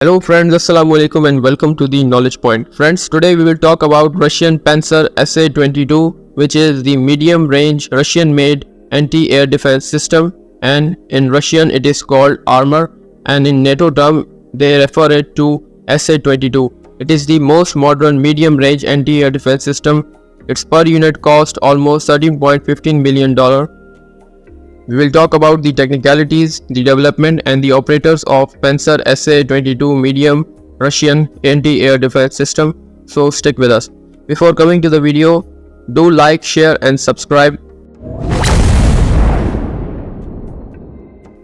Hello friends, Assalamu alaikum and welcome to the Knowledge Point. Friends, today we will talk about Russian Pantsir-S SA-22, which is the medium-range Russian-made anti-air defense system, and in Russian it is called armor, and in NATO term they refer it to SA-22. It is the most modern medium-range anti-air defense system. Its per unit cost almost $13.15 million. We will talk about the technicalities, the development and the operators of Pantsir-S SA-22 medium Russian anti-air defense system, so stick with us. Before coming to the video, do like, share and subscribe.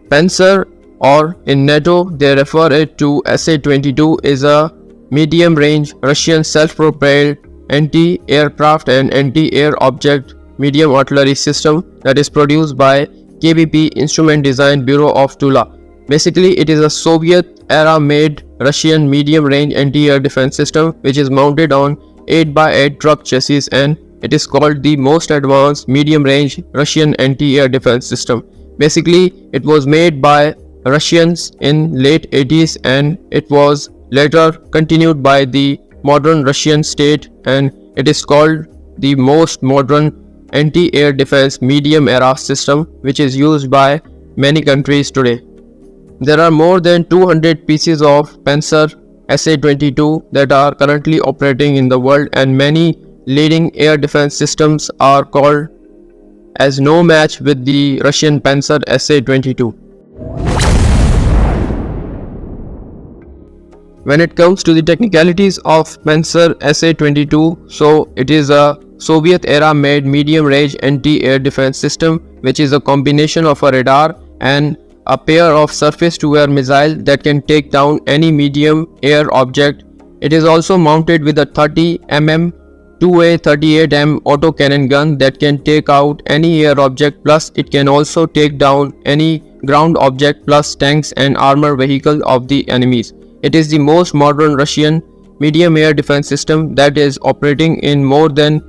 Pantsir, or in NATO they refer it to SA-22, is a medium-range Russian self-propelled anti-aircraft and anti-air object medium artillery system that is produced by KBP Instrument Design Bureau of Tula. Basically, it is a Soviet-era made Russian medium-range anti-air defense system which is mounted on 8x8 truck chassis, and it is called the most advanced medium-range Russian anti-air defense system. Basically, it was made by Russians in late 80s and it was later continued by the modern Russian state, and it is called the most modern anti-air defense medium era system which is used by many countries today. There are more than 200 pieces of Pantsir-S SA-22 that are currently operating in the world, and many leading air defense systems are called as no match with the Russian Pantsir-S SA-22. When it comes to the technicalities of Pantsir-S SA-22, so it is a Soviet-era made medium-range anti-air defense system which is a combination of a radar and a pair of surface-to-air missiles that can take down any medium air object. It is also mounted with a 30 mm 2A38M autocannon gun that can take out any air object, plus it can also take down any ground object plus tanks and armor vehicle of the enemies. It is the most modern Russian medium air defense system that is operating in more than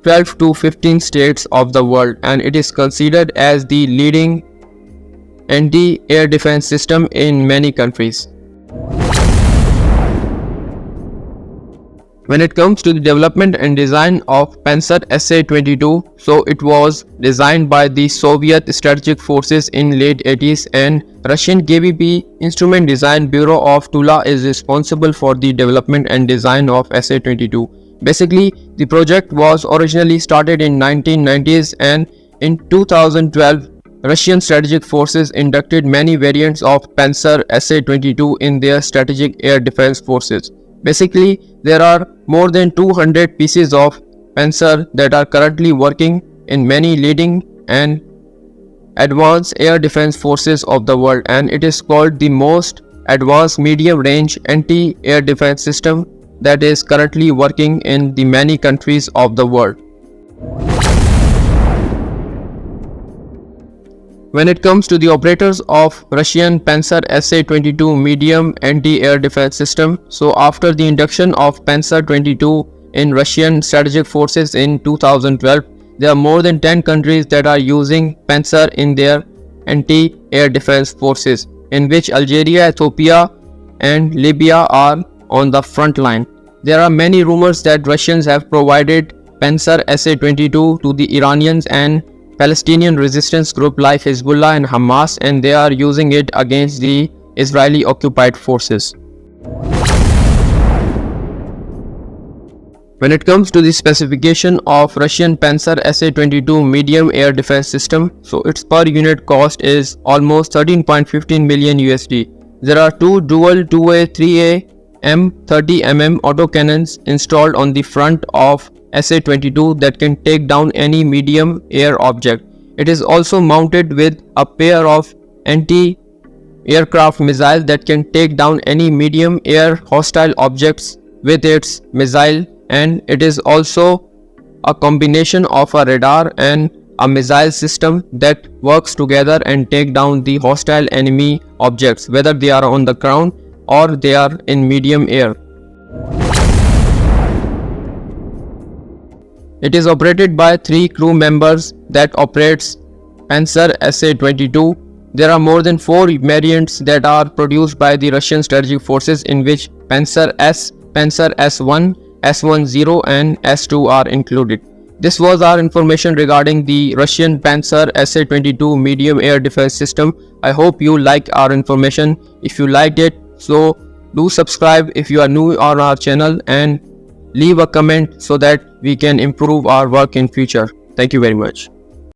12 to 15 states of the world, and it is considered as the leading anti-air defense system in many countries. When it comes to the development and design of Pantsir-S SA-22, so it was designed by the Soviet strategic forces in late 80s, and Russian KBP Instrument Design Bureau of Tula is responsible for the development and design of SA-22. Basically, the project was originally started in 1990s, and in 2012, Russian strategic forces inducted many variants of Pantsir-S SA-22 in their strategic air defense forces. Basically, there are more than 200 pieces of Pantsir that are currently working in many leading and advanced air defense forces of the world, and it is called the most advanced medium-range anti-air defense system that is currently working in the many countries of the world. When it comes to the operators of Russian Pantsir-S SA-22 medium anti-air defense system, so after the induction of Pantsir-22 in Russian strategic forces in 2012, there are more than 10 countries that are using Pantsir in their anti-air defense forces, in which Algeria, Ethiopia and Libya are on the front line. There are many rumors that Russians have provided Pantsir-S SA-22 to the Iranians and Palestinian resistance group like Hezbollah and Hamas, and they are using it against the Israeli occupied forces. When it comes to the specification of Russian Pantsir-S SA-22 medium air defense system, so its per unit cost is almost 13.15 million USD. There are two dual 2A 3A M30mm autocannons installed on the front of SA-22 that can take down any medium air object. It is also mounted with a pair of anti-aircraft missiles that can take down any medium air hostile objects with its missile, and it is also a combination of a radar and a missile system that works together and take down the hostile enemy objects, whether they are on the ground or they are in medium air. It is operated by 3 crew members that operates Pantsir-S SA-22. There are more than 4 variants that are produced by the Russian strategic forces, in which Pantsir-S, Pantsir S1, S10 and S2 are included. This was our information regarding the Russian Pantsir SA-22 medium air defense system. I hope you liked our information. If you liked it, so do subscribe if you are new on our channel, and leave a comment so that we can improve our work in future. Thank you very much.